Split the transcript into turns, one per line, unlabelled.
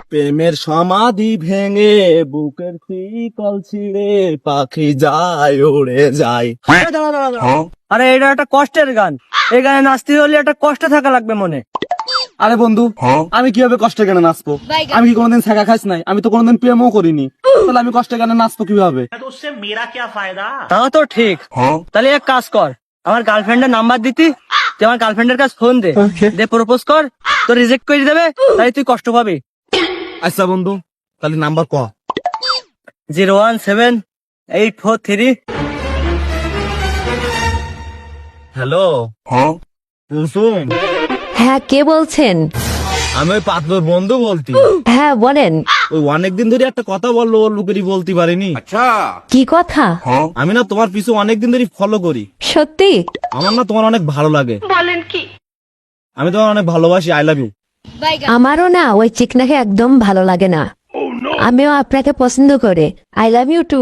প্রেমের সমাধি ভেঙে বুকের শিকল ছিঁড়ে পাখি যায় উড়ে যায়।
আরে এটা একটা কষ্টের গান, এই গানে নাচতে হলে একটা কষ্ট থাকা লাগবে মনে।
আরে বন্ধু, আমি কিভাবে কষ্টে গানে নাচবো? আমি কি কোনোদিন ছাগা খাইছ নাই? আমি তো কোনোদিন প্রেমও করিনি, তাহলে আমি কষ্টে গানে নাচবো কিভাবে?
তাও তো ঠিক। তাহলে এক কাজ কর, আমার গার্লফ্রেন্ডের নাম্বার দিতি, তুই আমার গার্লফ্রেন্ডের কাছে ফোন দে, দে প্রপোজ কর, তো রিজেক্ট করে দেবে, তাই তুই কষ্ট পাবি।
আচ্ছা বন্ধু, তাহলে নাম্বার ক।
01784
হ্যালো, কুসুম,
হ্যাঁ, কে বলছেন?
আমি ওই পাতলুর বন্ধু বলতি।
হ্যাঁ, বলেন।
ওই অনেকদিন ধরে একটা কথা বললো, বলবো করি বলতে পারিনি।
কি কথা?
আমি না তোমার পিছু অনেকদিন ধরে ফলো করি।
সত্যি?
আমার না তোমার অনেক ভালো লাগে। বলেন কি? আমি তোমার অনেক ভালোবাসি। I love you.
আমারও না ওই চিকনাকে একদম ভালো লাগে না। আমিও আপনাকে পছন্দ করে। I love you two.